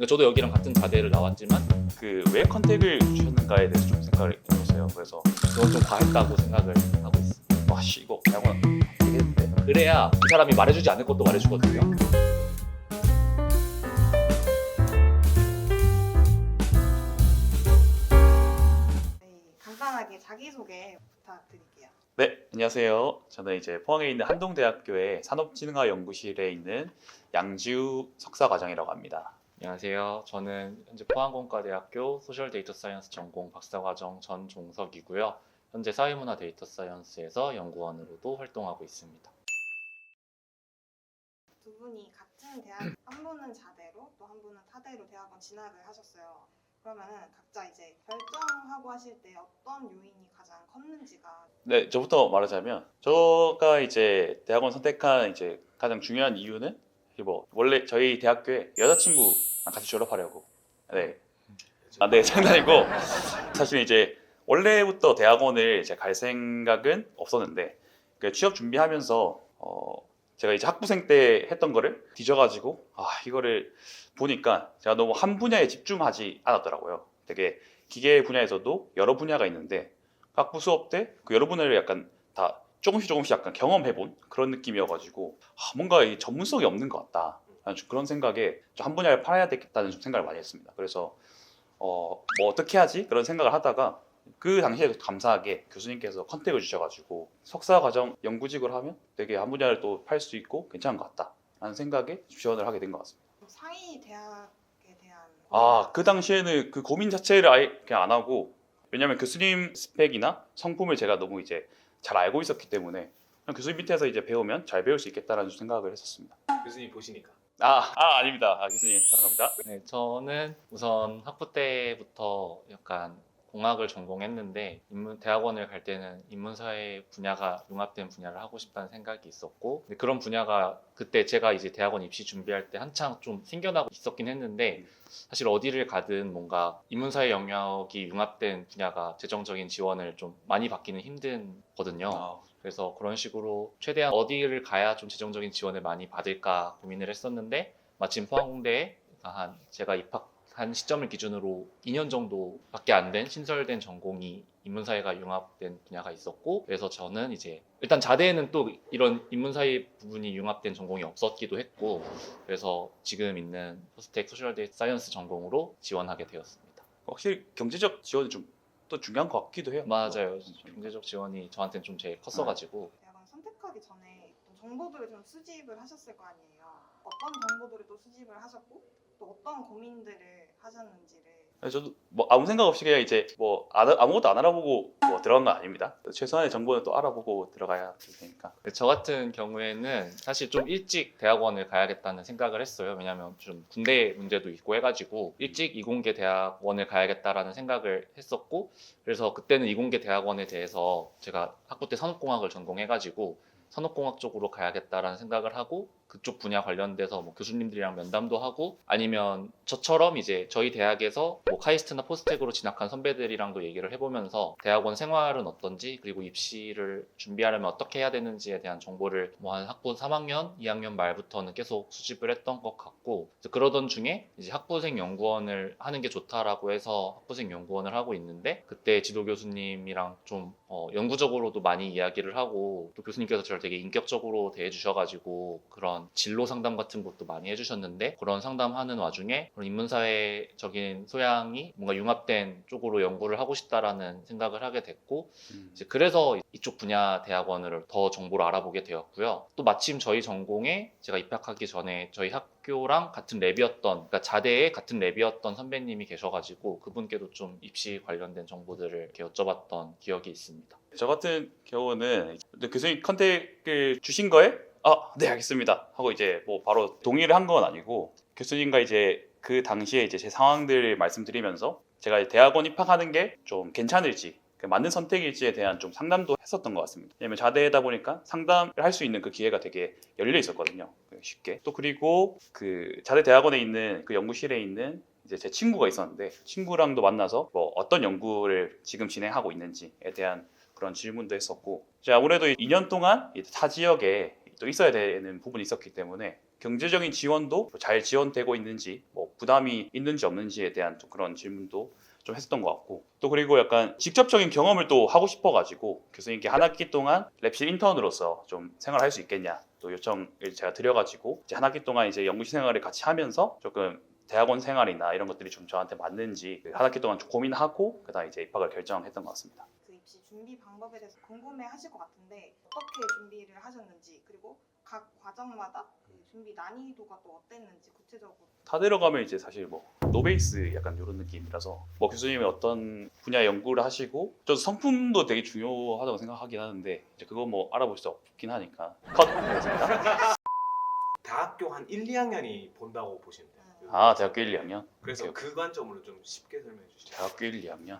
그러니까 저도 여기랑 같은 자대를 나왔지만 그 왜 컨택을 주셨는가에 대해서 좀 생각을 해봤어요. 그래서 그건 좀 과했다고 생각을 하고 있어. 와씨 이거 대학원 되겠는데? 그래야 이 사람이 말해주지 않을 것도 말해주거든요. 네, 간단하게 자기소개 부탁드릴게요. 네, 안녕하세요. 저는 이제 포항에 있는 한동대학교의 산업진흥화연구실에 있는 양지우 석사과정이라고 합니다. 안녕하세요. 저는 현재 포항공과대학교 소셜데이터 사이언스 전공 박사과정 전종석이고요. 현재 사회문화 데이터 사이언스에서 연구원으로도 활동하고 있습니다. 두 분이 같은 대학, 한 분은 자대로 또 한 분은 타대로 대학원 진학을 하셨어요. 그러면은 각자 이제 결정하고 하실 때 어떤 요인이 가장 컸는지가. 네, 저부터 말하자면 제가 이제 대학원 선택한 이제 가장 중요한 이유는 뭐 원래 저희 대학교에 여자친구랑 같이 졸업하려고. 네, 네, 장난이고 사실 이제 원래부터 대학원을 이제 갈 생각은 없었는데 그 취업 준비하면서 제가 이제 학부생 때 했던 거를 뒤져가지고 이거를 보니까 제가 너무 한 분야에 집중하지 않았더라고요. 되게 기계 분야에서도 여러 분야가 있는데 학부 수업 때 그 여러 분야를 약간 다 조금씩 약간 경험해본 그런 느낌이어가지고 뭔가 이 전문성이 없는 것 같다. 라는 좀 그런 생각에 좀 한 분야를 팔아야 되겠다는 좀 생각을 많이 했습니다. 그래서 뭐 어떻게 하지? 그런 생각을 하다가 그 당시에 감사하게 교수님께서 컨택을 주셔가지고 석사 과정 연구직을 하면 되게 한 분야를 또 팔 수 있고 괜찮은 것 같다라는 생각에 지원을 하게 된 것 같습니다. 상위 대학에 대한 그 당시에는 그 고민 자체를 아예 그냥 안 하고 왜냐면 교수님 스펙이나 성품을 제가 너무 이제 잘 알고 있었기 때문에 그냥 교수님 밑에서 이제 배우면 잘 배울 수 있겠다라는 생각을 했었습니다. 교수님 보시니까. 아닙니다. 교수님 사랑합니다. 네, 저는 우선 학부 때부터 약간 공학을 전공했는데 대학원을 갈 때는 인문사회 분야가 융합된 분야를 하고 싶다는 생각이 있었고 근데 그런 분야가 그때 제가 이제 대학원 입시 준비할 때 한창 좀 생겨나고 있었긴 했는데 사실 어디를 가든 뭔가 인문사회 영역이 융합된 분야가 재정적인 지원을 좀 많이 받기는 힘들거든요. 그래서 그런 식으로 최대한 어디를 가야 좀 재정적인 지원을 많이 받을까 고민을 했었는데 마침 포항공대에 제가 입학한 시점을 기준으로 2년 정도밖에 안 된 신설된 전공이 인문사회가 융합된 분야가 있었고 그래서 저는 이제 일단 자대에는 또 이런 인문사회 부분이 융합된 전공이 없었기도 했고 그래서 지금 있는 포스텍 소셜데이터 사이언스 전공으로 지원하게 되었습니다. 확실히 경제적 지원이 좀 또 중요한 것 같기도 해요. 맞아요. 경제적 지원이 저한테는 좀 제일 컸어가지고 대학원 선택하기 전에 또 정보들을 좀 수집을 하셨을 거 아니에요. 어떤 정보들을 또 수집을 하셨고 또 어떤 고민들을 하셨는지를. 저도 뭐 아무 생각 없이 그냥 이제 뭐 아무것도 안 알아보고 뭐 들어간 건 아닙니다. 최소한의 정보는 또 알아보고 들어가야 될 테니까. 저 같은 경우에는 사실 좀 일찍 대학원을 가야겠다는 생각을 했어요. 왜냐하면 좀 군대 문제도 있고 해가지고 일찍 이공계 대학원을 가야겠다라는 생각을 했었고 그래서 그때는 이공계 대학원에 대해서 제가 학부 때 산업공학을 전공해가지고 산업공학 쪽으로 가야겠다라는 생각을 하고 그쪽 분야 관련돼서 뭐 교수님들이랑 면담도 하고 아니면 저처럼 이제 저희 대학에서 뭐 카이스트나 포스텍으로 진학한 선배들이랑도 얘기를 해보면서 대학원 생활은 어떤지 그리고 입시를 준비하려면 어떻게 해야 되는지에 대한 정보를 뭐 한 학부 3학년, 2학년 말부터는 계속 수집을 했던 것 같고 그러던 중에 이제 학부생 연구원을 하는 게 좋다라고 해서 학부생 연구원을 하고 있는데 그때 지도 교수님이랑 좀 연구적으로도 많이 이야기를 하고 또 교수님께서 저를 되게 인격적으로 대해주셔가지고 그런 진로 상담 같은 것도 많이 해주셨는데 그런 상담하는 와중에 그런 인문사회적인 소양이 뭔가 융합된 쪽으로 연구를 하고 싶다라는 생각을 하게 됐고 이제 그래서 이쪽 분야 대학원을 더 정보를 알아보게 되었고요. 또 마침 저희 전공에 제가 입학하기 전에 저희 학교랑 같은 랩이었던 그러니까 자대에 같은 랩이었던 선배님이 계셔가지고 그분께도 좀 입시 관련된 정보들을 이렇게 여쭤봤던 기억이 있습니다. 저 같은 경우는 교수님 컨택을 주신 거에 네 알겠습니다 하고 이제 뭐 바로 동의를 한 건 아니고 교수님과 이제 그 당시에 이제 제 상황들을 말씀드리면서 제가 대학원 입학하는 게 좀 괜찮을지 맞는 선택일지에 대한 좀 상담도 했었던 것 같습니다. 왜냐면 자대다 보니까 상담을 할 수 있는 그 기회가 되게 열려 있었거든요. 쉽게. 또 그리고 그 자대 대학원에 있는 그 연구실에 있는 이제 제 친구가 있었는데 친구랑도 만나서 뭐 어떤 연구를 지금 진행하고 있는지에 대한 그런 질문도 했었고 아무래도 2년 동안 타 지역에 또 있어야 되는 부분이 있었기 때문에 경제적인 지원도 잘 지원되고 있는지, 뭐 부담이 있는지 없는지에 대한 또 그런 질문도 좀 했었던 것 같고, 또 그리고 약간 직접적인 경험을 또 하고 싶어가지고 교수님께 한 학기 동안 랩실 인턴으로서 좀 생활할 수 있겠냐 또 요청을 제가 드려가지고 이제 한 학기 동안 이제 연구실 생활을 같이 하면서 조금 대학원 생활이나 이런 것들이 좀 저한테 맞는지 한 학기 동안 좀 고민하고 그다음 이제 입학을 결정했던 것 같습니다. 그 입시 준비 방법에 대해서 궁금해하실 것 같은데 어떻게 준비를 하셨는지 그리고 각 과정마다 그 준비 난이도가 또 어땠는지 구체적으로. 다 들어가면 이제 사실 뭐 노베이스 약간 이런 느낌이라서 뭐 교수님이 어떤 분야 연구를 하시고 저 성품도 되게 중요하다고 생각하긴 하는데 이제 그거 뭐 알아볼 수 없긴 하니까 컷 하겠습니다. 대학교 한 1, 2학년이 본다고 보시면 돼요. 아 대학교 1, 2학년? 그래서 오케이, 그 관점으로 좀 쉽게 설명해 주시죠. 대학교 1, 2학년?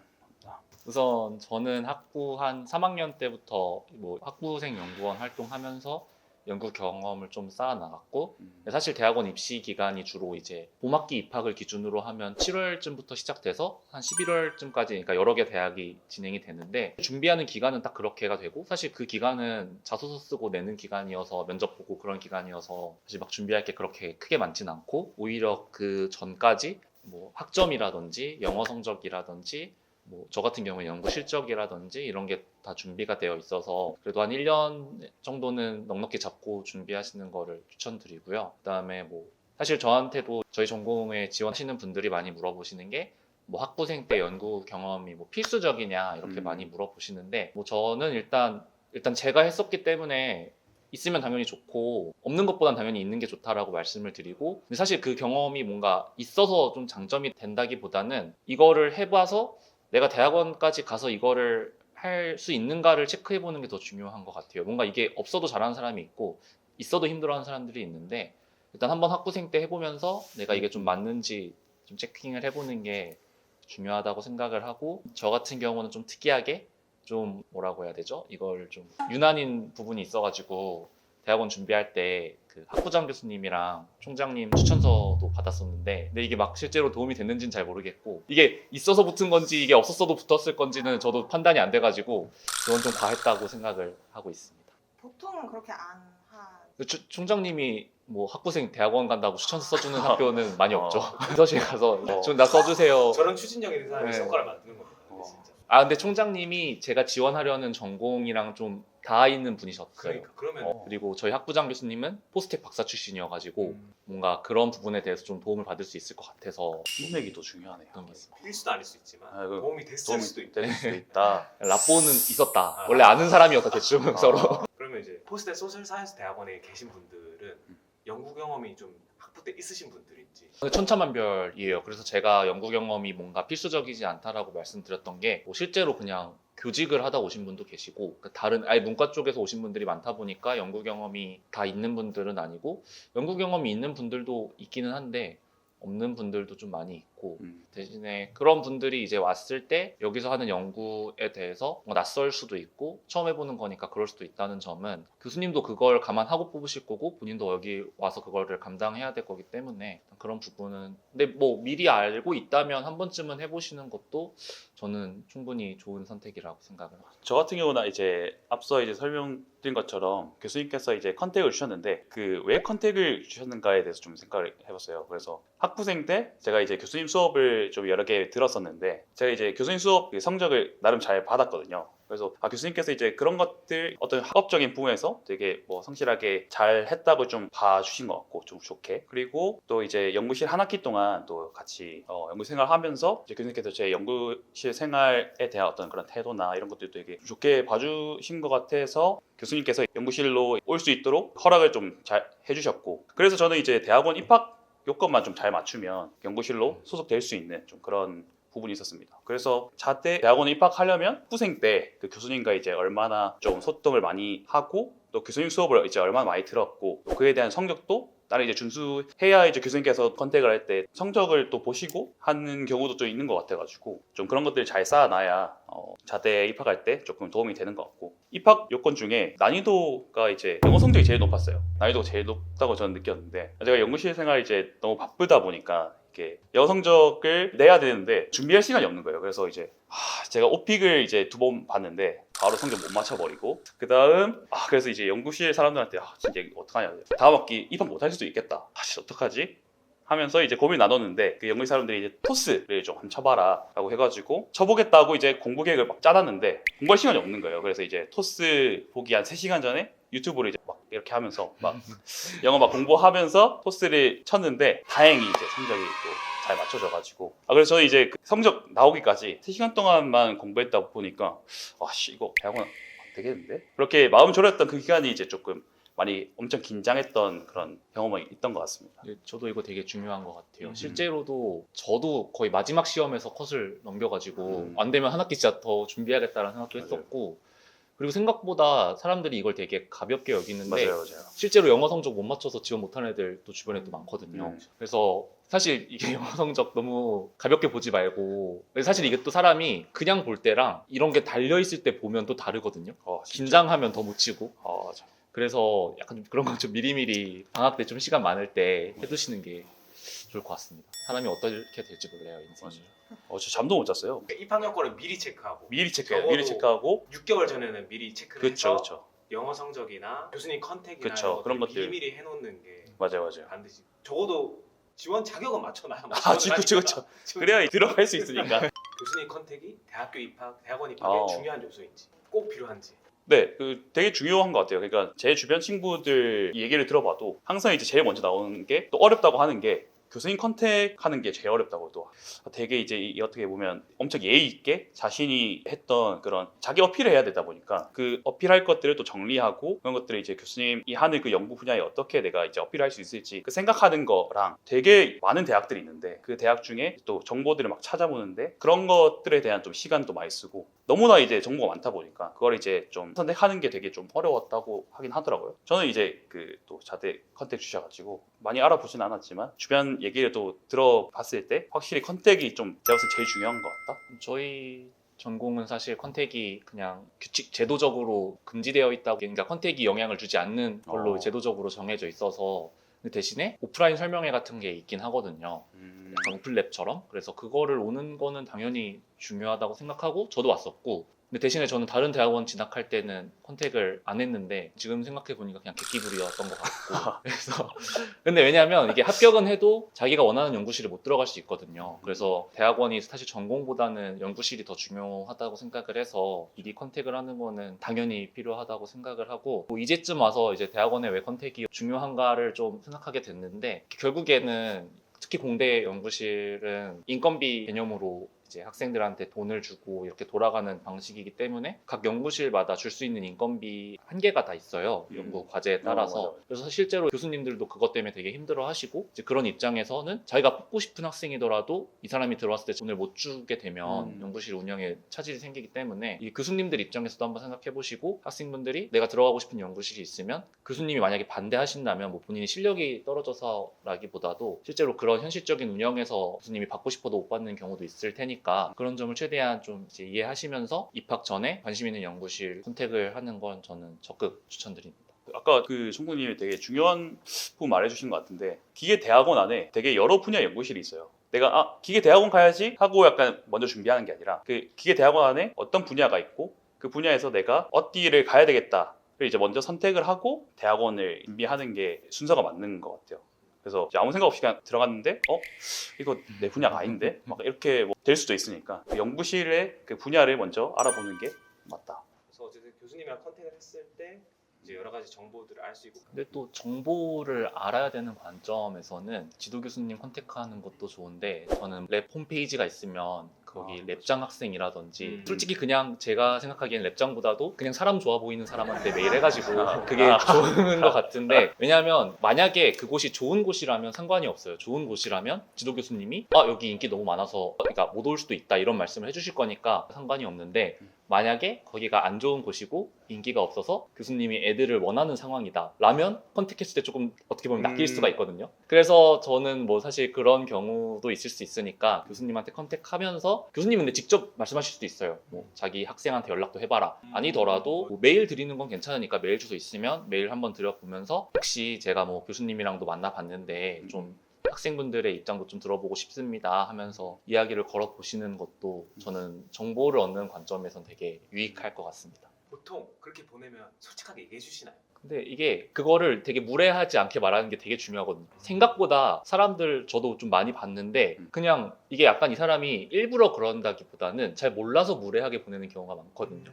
우선 저는 학부 한 3학년 때부터 뭐 학부생 연구원 활동하면서 연구 경험을 좀 쌓아 나갔고, 사실 대학원 입시 기간이 주로 이제 봄학기 입학을 기준으로 하면 7월쯤부터 시작돼서 한 11월쯤까지, 그러니까 여러 개 대학이 진행이 되는데 준비하는 기간은 딱 그렇게가 되고, 사실 그 기간은 자소서 쓰고 내는 기간이어서 면접 보고 그런 기간이어서 사실 막 준비할 게 그렇게 크게 많진 않고, 오히려 그 전까지 뭐 학점이라든지 영어 성적이라든지 뭐 저 같은 경우는 연구 실적이라든지 이런 게 다 준비가 되어 있어서 그래도 한 1년 정도는 넉넉히 잡고 준비하시는 거를 추천드리고요. 그다음에 뭐 사실 저한테도 저희 전공에 지원하시는 분들이 많이 물어보시는 게 뭐 학부생 때 연구 경험이 뭐 필수적이냐 이렇게 많이 물어보시는데, 뭐 저는 일단 제가 했었기 때문에 있으면 당연히 좋고 없는 것보단 당연히 있는 게 좋다라고 말씀을 드리고, 근데 사실 그 경험이 뭔가 있어서 좀 장점이 된다기보다는 이거를 해봐서 내가 대학원까지 가서 이거를 할 수 있는가를 체크해 보는 게 더 중요한 것 같아요. 뭔가 이게 없어도 잘하는 사람이 있고 있어도 힘들어하는 사람들이 있는데, 일단 한번 학부생 때 해보면서 내가 이게 좀 맞는지 좀 체킹을 해보는 게 중요하다고 생각을 하고, 저 같은 경우는 좀 특이하게 좀 뭐라고 해야 되죠? 이걸 좀 유난인 부분이 있어가지고 대학원 준비할 때 그 학부장 교수님이랑 총장님 추천서도 받았었는데, 근데 이게 막 실제로 도움이 됐는지는 잘 모르겠고, 이게 있어서 붙은 건지 이게 없었어도 붙었을 건지는 저도 판단이 안 돼가지고 그건 좀 과했다고 생각을 하고 있습니다. 보통은 그렇게 안 하. 총장님이 뭐 학부생 대학원 간다고 추천서 써주는 학교는 많이 없죠. 서실 가서 좀 나 써주세요. 저런 추진력 있는 사람이 네. 성과를 만드는 겁니다. 근데 진짜. 아 근데 총장님이 제가 지원하려는 전공이랑 좀 닿아 있는 분이셨어요. 그러니까 그러면 그리고 저희 학부장 교수님은 포스텍 박사 출신이어가지고 뭔가 그런 부분에 대해서 좀 도움을 받을 수 있을 것 같아서 인맥이 더 중요하네요. 그런 게 있습니다. 필수도 아닐 수 있지만 아, 그 도움이 됐을 도움이 수도 있다. 될 수도 있다. 라뽀는 있었다. 아, 원래 아는 사람이었다 대충 서로. 그러면 이제 포스텍 소셜 사이언스 대학원에 계신 분들은 연구 경험이 좀 학부 때 있으신 분들인지. 천차만별이에요. 그래서 제가 연구 경험이 뭔가 필수적이지 않다라고 말씀드렸던 게, 뭐 실제로 그냥 교직을 하다 오신 분도 계시고, 다른 아예 문과 쪽에서 오신 분들이 많다 보니까 연구 경험이 다 있는 분들은 아니고, 연구 경험이 있는 분들도 있기는 한데 없는 분들도 좀 많이 있고, 대신에 그런 분들이 이제 왔을 때 여기서 하는 연구에 대해서 뭐 낯설 수도 있고 처음 해보는 거니까 그럴 수도 있다는 점은, 교수님도 그걸 감안하고 뽑으실 거고 본인도 여기 와서 그거를 감당해야 될 거기 때문에 그런 부분은, 근데 뭐 미리 알고 있다면 한 번쯤은 해보시는 것도 저는 충분히 좋은 선택이라고 생각을 합니다. 저 같은 경우는 이제 앞서 이제 설명드린 것처럼 교수님께서 이제 컨택을 주셨는데 그 왜 컨택을 주셨는가에 대해서 좀 생각을 해봤어요. 그래서 학부생 때 제가 이제 교수님 수업을 좀 여러 개 들었었는데, 제가 이제 교수님 수업 성적을 나름 잘 받았거든요. 그래서 교수님께서 이제 그런 것들 어떤 학업적인 부분에서 되게 뭐 성실하게 잘 했다고 좀 봐주신 것 같고 좀 좋게, 그리고 또 이제 연구실 한 학기 동안 또 같이 연구 생활하면서 이제 교수님께서 제 연구실 생활에 대한 어떤 그런 태도나 이런 것들도 되게 좋게 봐주신 것 같아서 교수님께서 연구실로 올 수 있도록 허락을 좀 잘 해주셨고, 그래서 저는 이제 대학원 입학 요건만 좀 잘 맞추면 연구실로 소속될 수 있는 좀 그런 부분이 있었습니다. 그래서 자대 대학원에 입학하려면 학부생 때 그 교수님과 이제 얼마나 좀 소통을 많이 하고 또 교수님 수업을 이제 얼마나 많이 들었고 또 그에 대한 성적도 나는 이제 준수해야 이제 교수님께서 컨택을 할 때 성적을 또 보시고 하는 경우도 좀 있는 것 같아가지고 좀 그런 것들을 잘 쌓아놔야 자대에 입학할 때 조금 도움이 되는 것 같고, 입학 요건 중에 난이도가 이제 영어 성적이 제일 높았어요. 난이도가 제일 높다고 저는 느꼈는데, 제가 연구실 생활 이제 너무 바쁘다 보니까 이렇게 영어 성적을 내야 되는데 준비할 시간이 없는 거예요. 그래서 이제 제가 오픽을 이제 2번 봤는데 바로 성적 못 맞춰버리고 그 다음 그래서 이제 연구실 사람들한테 진짜 이거 어떡하냐 다음 학기 입학 못 할 수도 있겠다 진짜 어떡하지 하면서 이제 고민 나눴는데 그 연구실 사람들이 이제 토스를 좀 한번 쳐봐라 라고 해가지고 쳐보겠다고 이제 공부 계획을 막 짜놨는데 공부할 시간이 없는 거예요. 그래서 이제 토스 보기 한 3시간 전에 유튜브로 이제 막 이렇게 하면서 막 영어 막 공부하면서 토스를 쳤는데 다행히 이제 성적이 또 잘 맞춰져가지고 그래서 저는 이제 그 성적 나오기까지 3시간 동안만 공부했다 보니까 이거 대학원 안 되겠는데? 그렇게 마음 졸였던 그 기간이 이제 조금 많이 엄청 긴장했던 그런 경험이 있던 것 같습니다. 네, 저도 이거 되게 중요한 것 같아요. 음. 실제로도 저도 거의 마지막 시험에서 컷을 넘겨가지고 안 되면 한 학기 진짜 더 준비하겠다라는 생각도 맞아요. 했었고 그리고 생각보다 사람들이 이걸 되게 가볍게 여기는데 맞아요. 실제로 영어 성적 못 맞춰서 지원 못하는 애들도 주변에 또 많거든요. 음. 그래서 사실 이게 영어 성적 너무 가볍게 보지 말고 사실 이게 또 사람이 그냥 볼 때랑 이런 게 달려있을 때 보면 또 다르거든요. 진짜. 긴장하면 더 못 치고 맞아. 그래서 약간 좀 그런 거 좀 미리미리 방학 때 좀 시간 많을 때 해두시는 게 좋을 것 같습니다. 사람이 어떻게 될지 몰라요, 인생이. 저 잠도 못 잤어요. 그러니까 입학 여건을 미리 체크하고 미리 체크해요. 적어도 미리 체크하고 6개월 전에는 미리 체크를 그렇죠, 해서 그렇죠. 영어 성적이나 교수님 컨택이나 그쵸, 이런 그런 것들 것들. 미리미리 해놓는 게 맞아요. 반드시 적어도 지원 자격은 맞춰놔야 그쵸. 그래야 들어갈 수 있으니까. 교수님 컨택이 대학교 입학, 대학원 입학에 어. 중요한 요소인지 꼭 필요한지 네, 되게 중요한 것 같아요. 그러니까 제 주변 친구들 얘기를 들어봐도 항상 이제 제일 먼저 나오는 게 또 어렵다고 하는 게 교수님 컨택하는 게 제일 어렵다고 또 되게 이제 어떻게 보면 엄청 예의 있게 자신이 했던 그런 자기 어필을 해야 되다 보니까 그 어필할 것들을 또 정리하고 그런 것들을 이제 교수님이 하는 그 연구 분야에 어떻게 내가 이제 어필할 수 있을지 그 생각하는 거랑 되게 많은 대학들이 있는데 그 대학 중에 또 정보들을 막 찾아보는데 그런 것들에 대한 좀 시간도 많이 쓰고 너무나 이제 정보가 많다 보니까 그걸 이제 좀 선택하는 게 되게 좀 어려웠다고 하긴 하더라고요. 저는 이제 그 또 자대 컨택 주셔가지고 많이 알아보진 않았지만 주변 얘기를 또 들어봤을 때 확실히 컨택이 좀 제가 봤을 때 제일 중요한 것 같다. 저희 전공은 사실 컨택이 그냥 규칙 제도적으로 금지되어 있다고 그러니까 컨택이 영향을 주지 않는 걸로 제도적으로 정해져 있어서 근데 대신에 오프라인 설명회 같은 게 있긴 하거든요. 약간 오픈랩처럼. 그래서 그거를 오는 거는 당연히 중요하다고 생각하고 저도 왔었고 근데 대신에 저는 다른 대학원 진학할 때는 컨택을 안 했는데 지금 생각해 보니까 그냥 객기부리였던 것 같고 그래서 근데 왜냐하면 이게 합격은 해도 자기가 원하는 연구실에 못 들어갈 수 있거든요. 그래서 대학원이 사실 전공보다는 연구실이 더 중요하다고 생각을 해서 미리 컨택을 하는 거는 당연히 필요하다고 생각을 하고 뭐 이제쯤 와서 이제 대학원에 왜 컨택이 중요한가를 좀 생각하게 됐는데 결국에는 특히 공대 연구실은 인건비 개념으로 이제 학생들한테 돈을 주고 이렇게 돌아가는 방식이기 때문에 각 연구실마다 줄 수 있는 인건비 한계가 다 있어요. 연구 과제에 따라서. 맞아. 그래서 실제로 교수님들도 그것 때문에 되게 힘들어 하시고 이제 그런 입장에서는 자기가 뽑고 싶은 학생이더라도 이 사람이 들어왔을 때 돈을 못 주게 되면 연구실 운영에 차질이 생기기 때문에 이 교수님들 입장에서도 한번 생각해 보시고 학생분들이 내가 들어가고 싶은 연구실이 있으면 교수님이 만약에 반대하신다면 뭐 본인이 실력이 떨어져서라기보다도 실제로 그런 현실적인 운영에서 교수님이 받고 싶어도 못 받는 경우도 있을 테니까 그런 점을 최대한 좀 이제 이해하시면서 입학 전에 관심 있는 연구실 선택을 하는 건 저는 적극 추천드립니다. 아까 그 총무님이 되게 중요한 부분 말해주신 것 같은데 기계 대학원 안에 되게 여러 분야 연구실이 있어요. 내가 기계 대학원 가야지 하고 약간 먼저 준비하는 게 아니라 그 기계 대학원 안에 어떤 분야가 있고 그 분야에서 내가 어디를 가야 되겠다를 이제 먼저 선택을 하고 대학원을 준비하는 게 순서가 맞는 것 같아요. 그래서 이제 아무 생각 없이 그냥 들어갔는데 이거 내 분야가 아닌데 막 이렇게 뭐 될 수도 있으니까 그 연구실의 그 분야를 먼저 알아보는 게 맞다. 그래서 어쨌든 교수님이랑 컨택을 했을 때 이제 여러 가지 정보들을 알 수 있고 근데 또 정보를 알아야 되는 관점에서는 지도 교수님 컨택하는 것도 좋은데 저는 랩 홈페이지가 있으면 거기 랩장 학생이라든지 솔직히 그냥 제가 생각하기엔 랩장보다도 그냥 사람 좋아 보이는 사람한테 메일 해가지고 그게 좋은 것 같은데 왜냐하면 만약에 그곳이 좋은 곳이라면 상관이 없어요. 좋은 곳이라면 지도 교수님이 여기 인기 너무 많아서 그러니까 못 올 수도 있다 이런 말씀을 해주실 거니까 상관이 없는데 만약에 거기가 안 좋은 곳이고 인기가 없어서 교수님이 애들을 원하는 상황이다 라면 컨택했을 때 조금 어떻게 보면 낚일 수가 있거든요. 그래서 저는 뭐 사실 그런 경우도 있을 수 있으니까 교수님한테 컨택하면서 교수님은 근데 직접 말씀하실 수도 있어요. 뭐 자기 학생한테 연락도 해봐라. 아니더라도 뭐 메일 드리는 건 괜찮으니까 메일 주소 있으면 메일 한번 드려보면서 혹시 제가 뭐 교수님이랑도 만나봤는데 좀 학생분들의 입장도 좀 들어보고 싶습니다 하면서 이야기를 걸어보시는 것도 저는 정보를 얻는 관점에선 되게 유익할 것 같습니다. 보통 그렇게 보내면 솔직하게 얘기해 주시나요? 근데 이게 그거를 되게 무례하지 않게 말하는 게 되게 중요하거든요. 생각보다 사람들 저도 좀 많이 봤는데 그냥 이게 약간 이 사람이 일부러 그런다기보다는 잘 몰라서 무례하게 보내는 경우가 많거든요.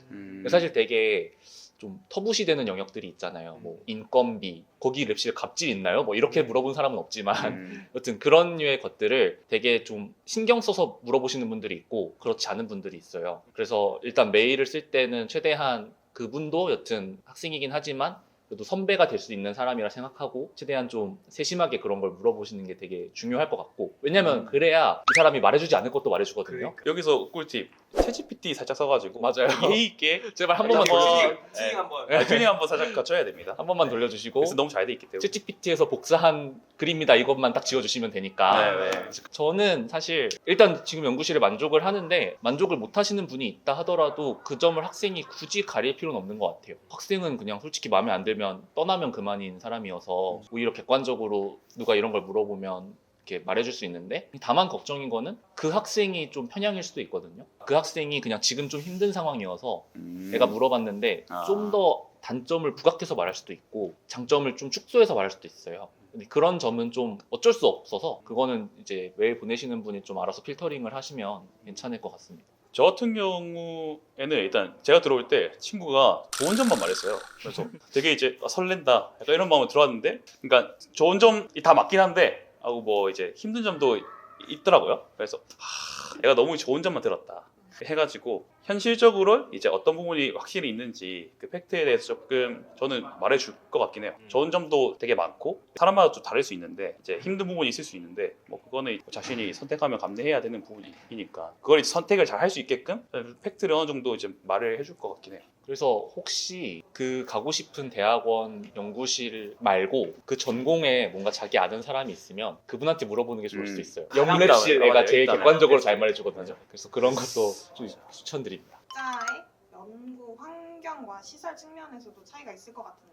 사실 되게 좀 터부시되는 영역들이 있잖아요. 뭐 인건비, 거기 랩실 갑질 있나요? 뭐 이렇게 물어본 사람은 없지만 여튼 그런 류의 것들을 되게 좀 신경 써서 물어보시는 분들이 있고 그렇지 않은 분들이 있어요. 그래서 일단 메일을 쓸 때는 최대한 그분도 여튼 학생이긴 하지만 그래도 선배가 될 수 있는 사람이라 생각하고 최대한 좀 세심하게 그런 걸 물어보시는 게 되게 중요할 것 같고 왜냐면 그래야 이 사람이 말해주지 않을 것도 말해주거든요. 그러니까. 여기서 꿀팁 챗GPT 살짝 써가지고 맞아요. 예의 있게 제발 한 번만 한번- 돌려주시고 튜닝 한번. 튜닝 한번 살짝 갖춰야 됩니다. 한 번만 돌려주시고 그래서 너무 잘 돼 있기 때문에. 챗GPT에서 복사한 글입니다. 이것만 딱 지워주시면 되니까. 네, 네. 저는 사실 일단 지금 연구실에 만족을 하는데 만족을 못 하시는 분이 있다 하더라도 그 점을 학생이 굳이 가릴 필요는 없는 것 같아요. 학생은 그냥 솔직히 마음에 안 들면 떠나면 그만인 사람이어서 오히려 객관적으로 누가 이런 걸 물어보면 이렇게 말해줄 수 있는데 다만 걱정인 거는 그 학생이 좀 편향일 수도 있거든요. 그 학생이 그냥 지금 좀 힘든 상황이어서 내가 물어봤는데 아. 좀 더 단점을 부각해서 말할 수도 있고 장점을 좀 축소해서 말할 수도 있어요. 근데 그런 점은 좀 어쩔 수 없어서 그거는 이제 메일 보내시는 분이 좀 알아서 필터링을 하시면 괜찮을 것 같습니다. 저 같은 경우에는 일단 제가 들어올 때 친구가 좋은 점만 말했어요. 그래서 되게 이제 설렌다 약간 이런 마음으로 들어왔는데, 그러니까 좋은 점이 다 맞긴 한데 하고 뭐 이제 힘든 점도 있더라고요. 그래서 내가 너무 좋은 점만 들었다 해가지고 현실적으로 이제 어떤 부분이 확실히 있는지 그 팩트에 대해서 조금 저는 말해줄 것 같긴 해요. 좋은 점도 되게 많고 사람마다 좀 다를 수 있는데 이제 힘든 부분이 있을 수 있는데 뭐 그거는 자신이 선택하면 감내해야 되는 부분이니까 그걸 이제 선택을 잘 할 수 있게끔 팩트를 어느 정도 이제 말을 해줄 것 같긴 해요. 그래서 혹시 그 가고 싶은 대학원 연구실 말고 그 전공에 뭔가 자기 아는 사람이 있으면 그분한테 물어보는 게 좋을 수도 있어요. 영랩실 일단은, 애가 제일 일단은. 객관적으로 잘 말해주거든요. 그래서 그런 것도 좀 추천드립니다. 각자의 연구 환경과 시설 측면에서도 차이가 있을 것 같은데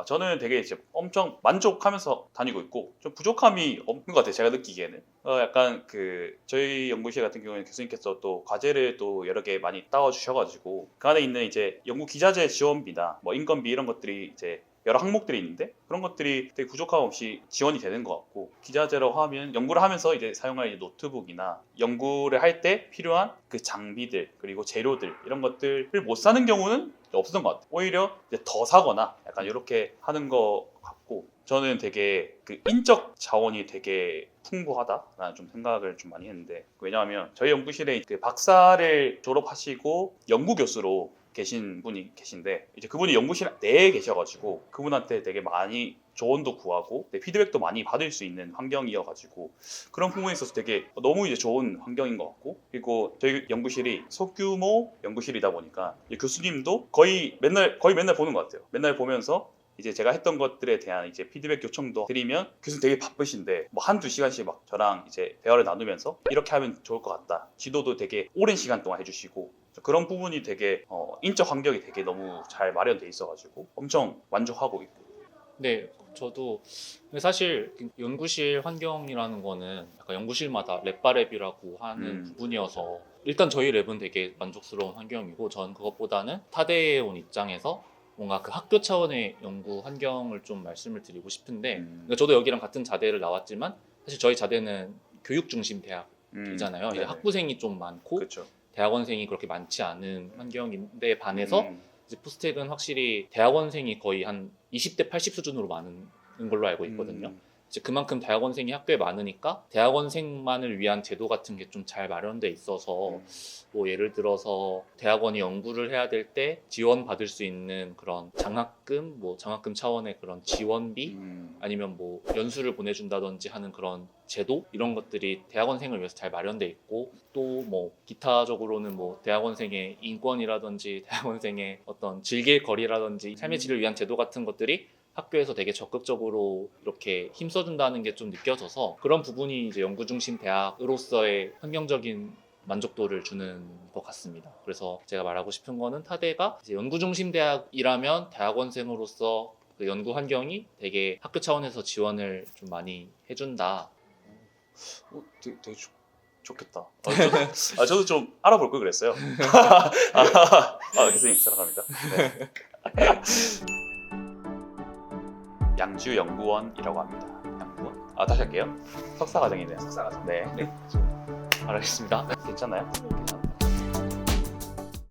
저는 되게 이제 엄청 만족하면서 다니고 있고 좀 부족함이 없는 것 같아요. 제가 느끼기에는 약간 그 저희 연구실 같은 경우에는 교수님께서 또 과제를 또 여러 개 많이 따와 주셔가지고 그 안에 있는 이제 연구 기자재 지원비나 뭐 인건비 이런 것들이 이제 여러 항목들이 있는데 그런 것들이 되게 부족함 없이 지원이 되는 것 같고 기자재라고 하면 연구를 하면서 이제 사용할 이제 노트북이나 연구를 할 때 필요한 그 장비들 그리고 재료들 이런 것들을 못 사는 경우는 없었던 것 같아요. 오히려 이제 더 사거나 약간 이렇게 하는 것 같고 저는 되게 그 인적 자원이 되게 풍부하다라는 좀 생각을 좀 많이 했는데 왜냐하면 저희 연구실에 그 박사를 졸업하시고 연구 교수로 계신 분이 계신데 이제 그분이 연구실 내에 계셔가지고 그분한테 되게 많이 조언도 구하고 피드백도 많이 받을 수 있는 환경이어가지고 그런 부분에 있어서 되게 너무 이제 좋은 환경인 것 같고 그리고 저희 연구실이 소규모 연구실이다 보니까 교수님도 거의 맨날 보는 것 같아요. 맨날 보면서 이제 제가 했던 것들에 대한 이제 피드백 요청도 드리면 교수님 되게 바쁘신데 뭐 한두 시간씩 막 저랑 이제 대화를 나누면서 이렇게 하면 좋을 것 같다. 지도도 되게 오랜 시간 동안 해주시고 그런 부분이 되게 인적 환경이 되게 너무 잘 마련돼 있어가지고 엄청 만족하고 있고. 네, 저도 사실 연구실 환경이라는 거는 약간 연구실마다 랩바랩이라고 하는 부분이어서 일단 저희 랩은 되게 만족스러운 환경이고 전 그것보다는 타대에 온 입장에서 뭔가 그 학교 차원의 연구 환경을 좀 말씀을 드리고 싶은데 그러니까 저도 여기랑 같은 자대를 나왔지만 사실 저희 자대는 교육 중심 대학이잖아요. 이제 학부생이 좀 많고 그렇죠. 대학원생이 그렇게 많지 않은 환경인데 반해서 이제 포스텍은 확실히 대학원생이 거의 한 20대 80 수준으로 많은 걸로 알고 있거든요. 이제 그만큼 대학원생이 학교에 많으니까 대학원생만을 위한 제도 같은 게 좀 잘 마련돼 있어서 뭐 예를 들어서 대학원이 연구를 해야 될 때 지원 받을 수 있는 그런 장학금, 뭐 장학금 차원의 그런 지원비 아니면 뭐 연수를 보내준다든지 하는 그런 제도 이런 것들이 대학원생을 위해서 잘 마련돼 있고 또 뭐 기타적으로는 뭐 대학원생의 인권이라든지 대학원생의 어떤 즐길 거리라든지 삶의 질을 위한 제도 같은 것들이 학교에서 되게 적극적으로 이렇게 힘써준다는 게 좀 느껴져서 그런 부분이 이제 연구 중심 대학으로서의 환경적인 만족도를 주는 것 같습니다. 그래서 제가 말하고 싶은 거는 타대가 이제 연구 중심 대학이라면 대학원생으로서 그 연구 환경이 되게 학교 차원에서 지원을 좀 많이 해준다. 되게 좋겠다. 저도 좀 알아볼 걸 그랬어요. 교수님 사랑합니다. 네. 양주연구원이라고 합니다. 양구원. 다시 할게요. 석사 과정이네요. 석사 과정. 네. 알겠습니다. 괜찮나요? 괜찮나요?